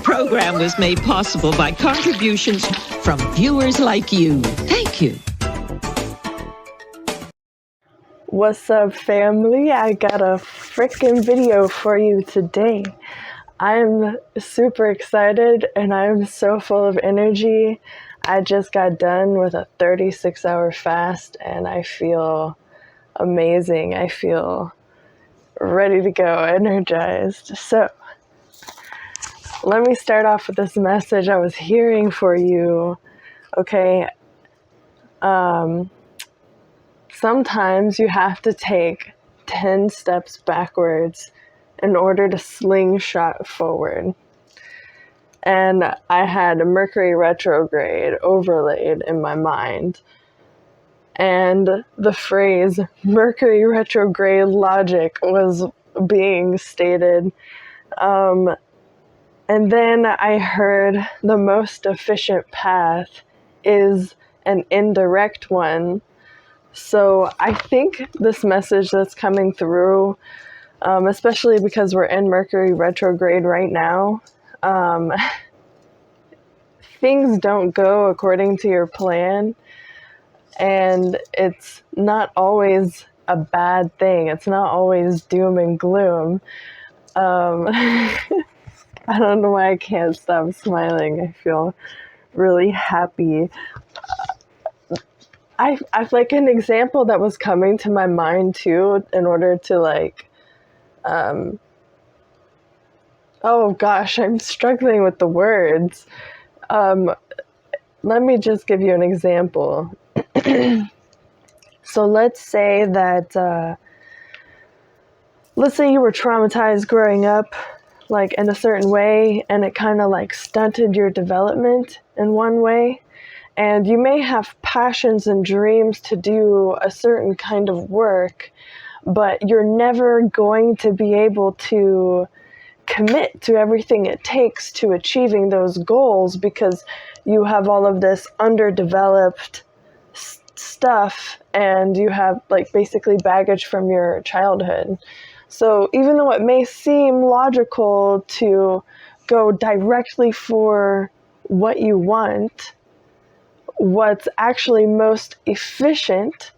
program was made possible by contributions from viewers like you. Thank you. What's up, family? I got a freaking video for you today. I'm super excited and I'm so full of energy. I just got done with a 36-hour fast and I feel amazing. I feel ready to go, energized. So, let me start off with this message I was hearing for you. Okay, sometimes you have to take 10 steps backwards in order to slingshot forward. And I had a Mercury Retrograde overlaid in my mind. And the phrase Mercury Retrograde logic was being stated. And then I heard the most efficient path is an indirect one. So I think this message that's coming through, especially because we're in Mercury retrograde right now, things don't go according to your plan, and it's not always a bad thing. It's not always doom and gloom. I don't know why I can't stop smiling. I feel really happy. I like an example that was coming to my mind too, in order to oh gosh, I'm struggling with the words. Let me just give you an example. So let's say you were traumatized growing up, like in a certain way, and it kind of like stunted your development in one way. And you may have passions and dreams to do a certain kind of work, but you're never going to be able to commit to everything it takes to achieving those goals because you have all of this underdeveloped stuff and you have like basically baggage from your childhood. So even though it may seem logical to go directly for what you want, what's actually most efficient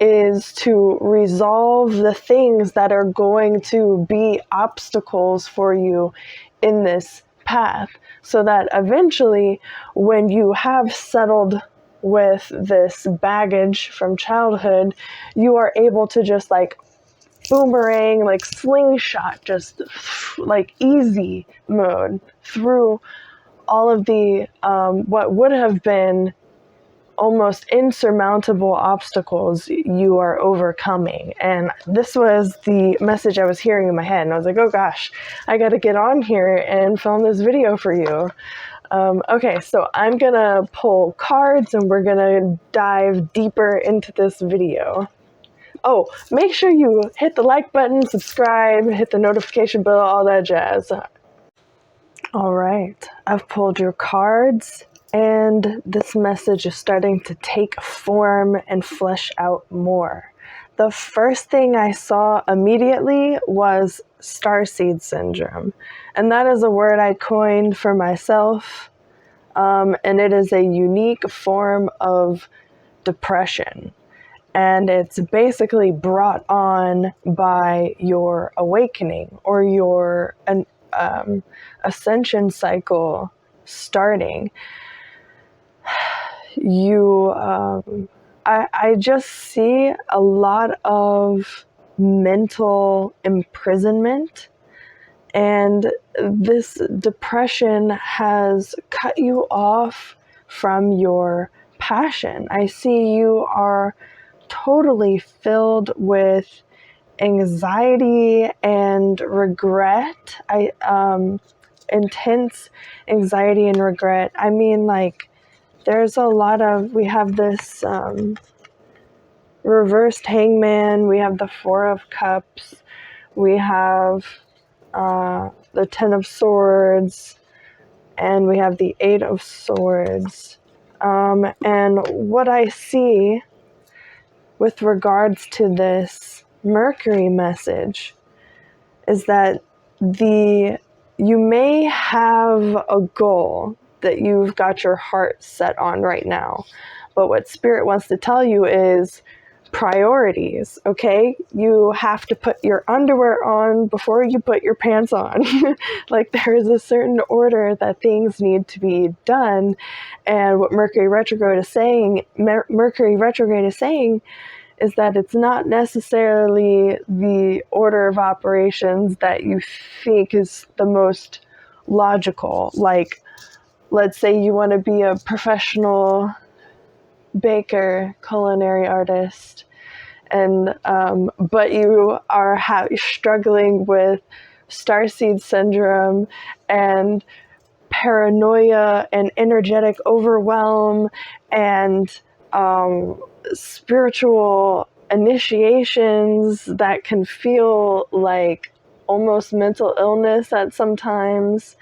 is to resolve the things that are going to be obstacles for you in this path, so that eventually when you have settled with this baggage from childhood, you are able to just like boomerang, like slingshot, just like easy mode through all of the what would have been almost insurmountable obstacles you are overcoming. And this was the message I was hearing in my head, and I was like, oh gosh, I got to get on here and film this video for you. Okay, so I'm gonna pull cards and we're gonna dive deeper into this video. Oh, make sure you hit the like button, subscribe, hit the notification bell, all that jazz. All right, I've pulled your cards, and this message is starting to take form and flesh out more. The first thing I saw immediately was starseed syndrome, and that is a word I coined for myself, and it is a unique form of depression. And it's basically brought on by your awakening or your ascension cycle starting. I just see a lot of mental imprisonment, and this depression has cut you off from your passion. I see you are totally filled with anxiety and regret. Intense anxiety and regret. I mean, like, there's a lot of, we have this reversed hangman, we have the Four of Cups, we have the Ten of Swords, and we have the Eight of Swords. And what I see with regards to this Mercury message is that the you may have a goal that you've got your heart set on right now. But what Spirit wants to tell you is priorities, okay? You have to put your underwear on before you put your pants on. Like, there is a certain order that things need to be done. And what Mercury Retrograde is saying is that it's not necessarily the order of operations that you think is the most logical. Like, let's say you want to be a professional baker, culinary artist, and but you are struggling with starseed syndrome and paranoia and energetic overwhelm and spiritual initiations that can feel like almost mental illness at sometimes.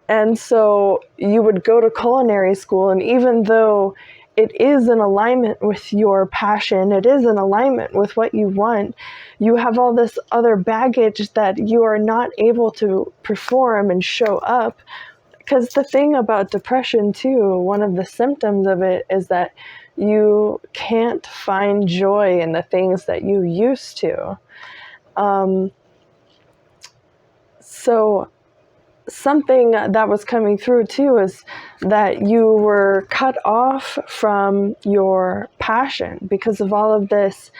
And so you would go to culinary school, and even though it is in alignment with your passion, it is in alignment with what you want, you have all this other baggage that you are not able to perform and show up. Because the thing about depression too, one of the symptoms of it is that you can't find joy in the things that you used to. So something that was coming through too is that you were cut off from your passion because of all of this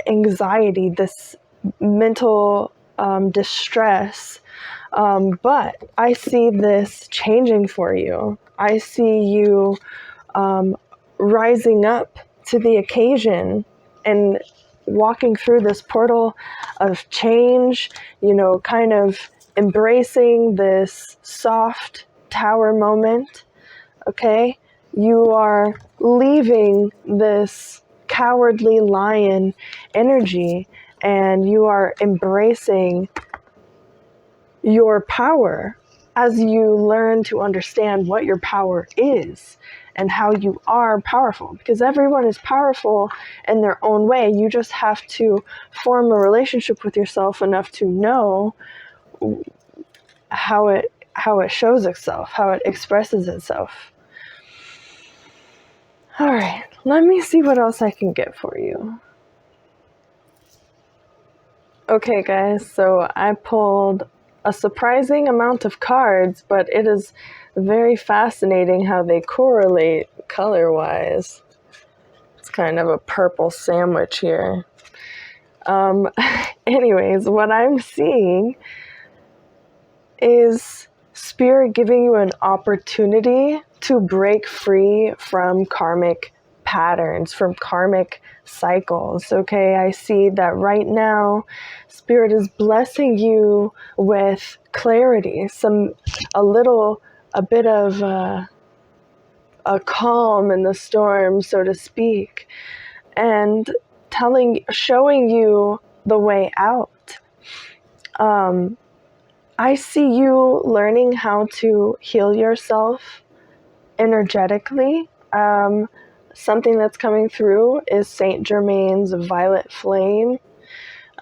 anxiety, this mental distress. But I see this changing for you. I see you rising up to the occasion and walking through this portal of change, kind of embracing this soft tower moment, okay? You are leaving this cowardly lion energy and you are embracing your power as you learn to understand what your power is and how you are powerful, because everyone is powerful in their own way. You just have to form a relationship with yourself enough to know how it shows itself, how it expresses itself. All right, let me see what else I can get for you. Okay, guys, so I pulled a surprising amount of cards, but it is very fascinating how they correlate color-wise. It's kind of a purple sandwich here. Anyways, what I'm seeing is Spirit giving you an opportunity to break free from karmic patterns, from karmic cycles. Okay, I see that right now Spirit is blessing you with clarity, a bit of a calm in the storm, so to speak, and showing you the way out. I see you learning how to heal yourself energetically. Something that's coming through is Saint Germain's violet flame.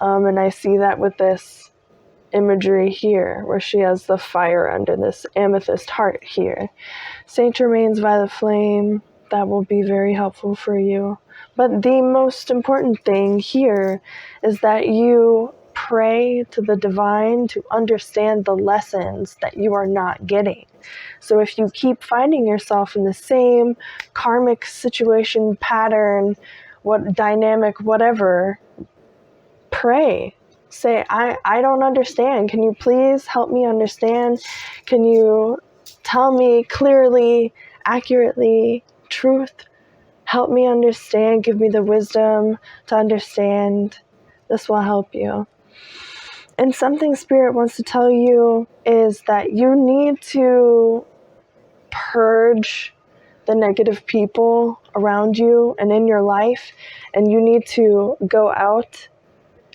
And I see that with this imagery here, where she has the fire under this amethyst heart here. Saint Germain's violet flame, that will be very helpful for you. But the most important thing here is that you pray to the divine to understand the lessons that you are not getting. So if you keep finding yourself in the same karmic situation, pattern, dynamic, whatever, pray. Say, I don't understand. Can you please help me understand? Can you tell me clearly, accurately, truth? Help me understand. Give me the wisdom to understand. This will help you. And something Spirit wants to tell you is that you need to purge the negative people around you and in your life, and you need to go out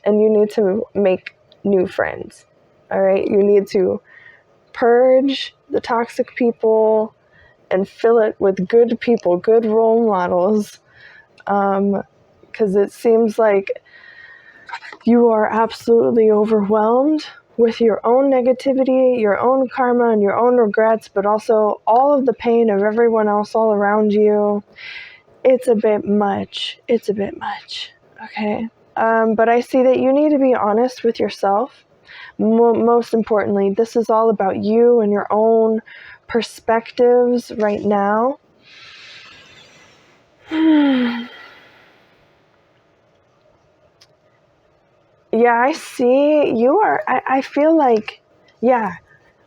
and you need to make new friends. All right, you need to purge the toxic people and fill it with good people, good role models, because it seems like You are absolutely overwhelmed with your own negativity, your own karma, and your own regrets, but also all of the pain of everyone else all around you. It's a bit much. It's a bit much. Okay. But I see that you need to be honest with yourself. Most importantly, this is all about you and your own perspectives right now. Yeah, I see. I feel like, yeah,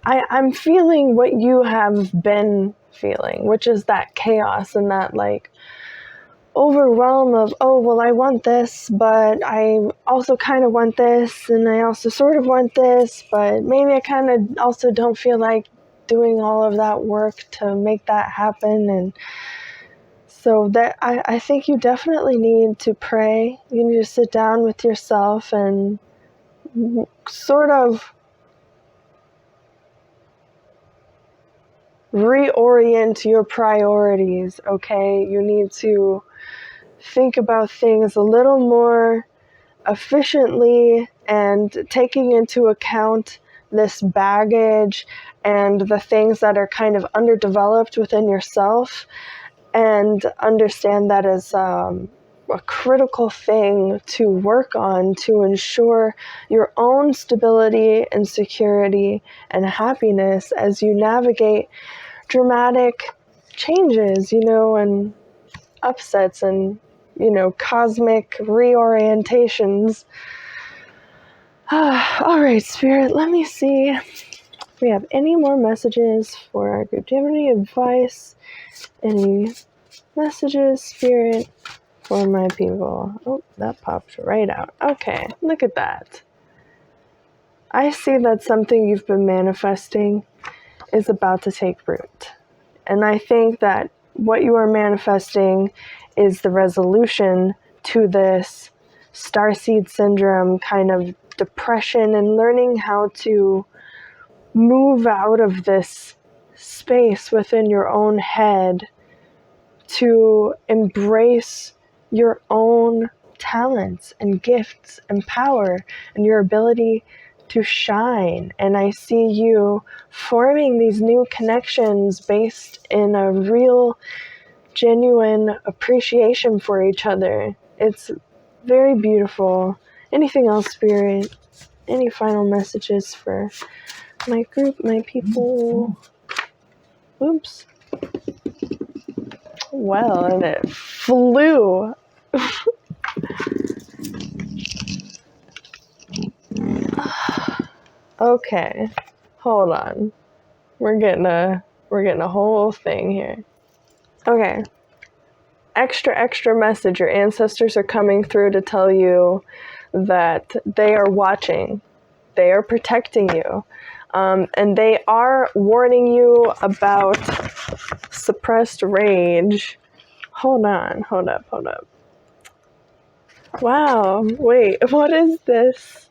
I'm feeling what you have been feeling, which is that chaos and that like overwhelm of, oh, well, I want this, but I also kind of want this, and I also sort of want this, but maybe I kind of also don't feel like doing all of that work to make that happen. And so that I think you definitely need to pray. You need to sit down with yourself and sort of reorient your priorities, okay? You need to think about things a little more efficiently and taking into account this baggage and the things that are kind of underdeveloped within yourself, and understand that as a critical thing to work on to ensure your own stability and security and happiness as you navigate dramatic changes, and upsets and, cosmic reorientations. All right, Spirit, let me see if we have any more messages for our group. Do you have any advice? Any messages, Spirit, for my people? Oh, that popped right out. Okay, look at that. I see that something you've been manifesting is about to take root. And I think that what you are manifesting is the resolution to this starseed syndrome kind of depression, and learning how to move out of this space within your own head to embrace your own talents and gifts and power and your ability to shine. And I see you forming these new connections based in a real, genuine appreciation for each other. It's very beautiful. Anything else, Spirit? Any final messages for my group, my people? Oops. Well, and it flew. Okay, hold on. We're getting a whole thing here. Okay. Extra message. Your ancestors are coming through to tell you that they are watching. They are protecting you. And they are warning you about suppressed rage. Hold up. Wow, wait, what is this?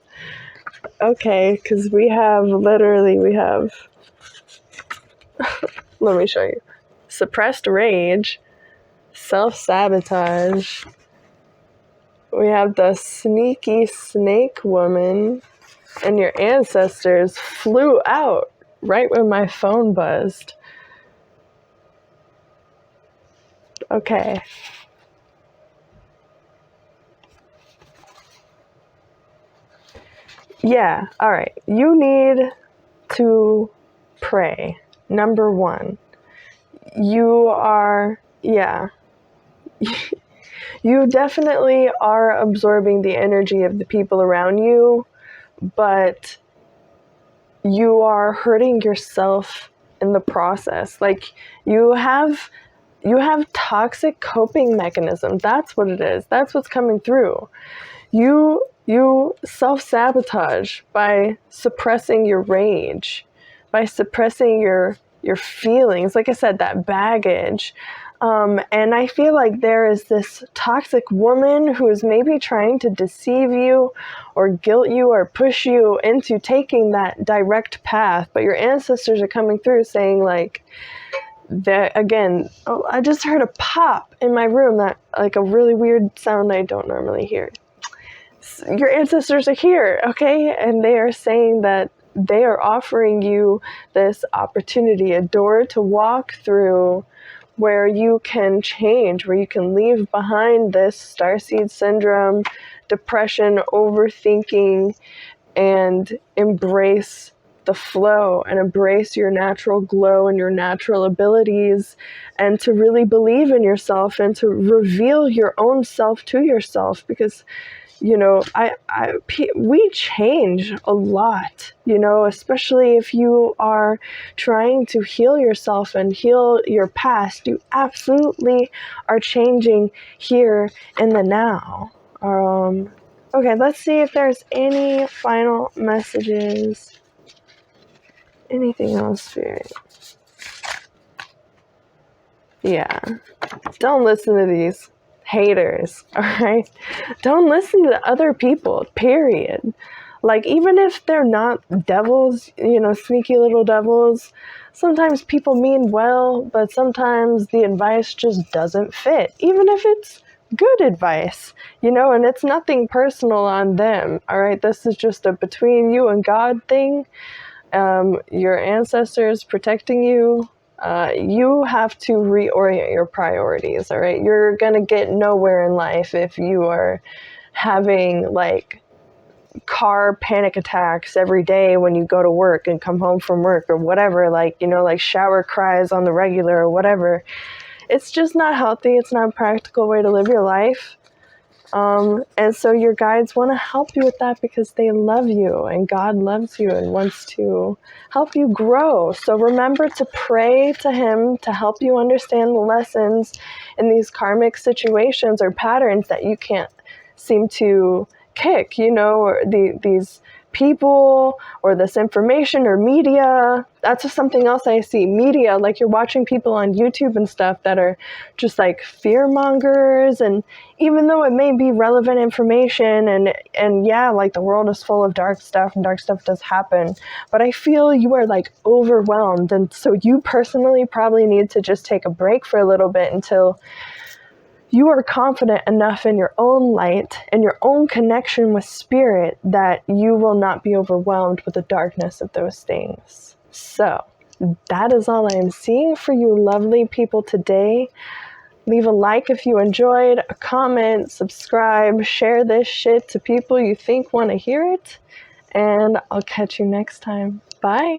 Okay, because we have, let me show you. Suppressed rage, self-sabotage. We have the sneaky snake woman, and your ancestors flew out right when my phone buzzed. Okay. Yeah, all right. You need to pray. Number one. You definitely are absorbing the energy of the people around you, but you are hurting yourself in the process. Like you have toxic coping mechanisms. That's what it is. That's what's coming through. You self-sabotage by suppressing your rage, by suppressing your feelings. Like I said, that baggage. And I feel like there is this toxic woman who is maybe trying to deceive you or guilt you or push you into taking that direct path. But your ancestors are coming through saying like, that again, oh, I just heard a pop in my room, that like a really weird sound I don't normally hear. your ancestors are here, okay? And they are saying that they are offering you this opportunity, a door to walk through where you can change, where you can leave behind this starseed syndrome, depression, overthinking, and embrace the flow and embrace your natural glow and your natural abilities, and to really believe in yourself and to reveal your own self to yourself. Because we change a lot, especially if you are trying to heal yourself and heal your past. You absolutely are changing here in the now. Okay, let's see if there's any final messages. Anything else, Spirit? Yeah. Don't listen to these haters, all right? Don't listen to other people, period. Like, even if they're not devils, sneaky little devils, sometimes people mean well, but sometimes the advice just doesn't fit, even if it's good advice, and it's nothing personal on them, all right? This is just a between you and God thing. Your ancestors protecting you. You have to reorient your priorities, all right? You're going to get nowhere in life if you are having like car panic attacks every day when you go to work and come home from work or whatever, like shower cries on the regular or whatever. It's just not healthy. It's not a practical way to live your life. And so your guides want to help you with that because they love you and God loves you and wants to help you grow. So remember to pray to Him to help you understand the lessons in these karmic situations or patterns that you can't seem to kick, or these people or this information or media. That's just something else I see. Media, like you're watching people on YouTube and stuff that are just like fear mongers, and even though it may be relevant information and yeah, like the world is full of dark stuff and dark stuff does happen, but I feel you are like overwhelmed, and so you personally probably need to just take a break for a little bit until you are confident enough in your own light and your own connection with spirit that you will not be overwhelmed with the darkness of those things. So that is all I am seeing for you lovely people today. Leave a like if you enjoyed, a comment, subscribe, share this shit to people you think want to hear it, and I'll catch you next time. Bye.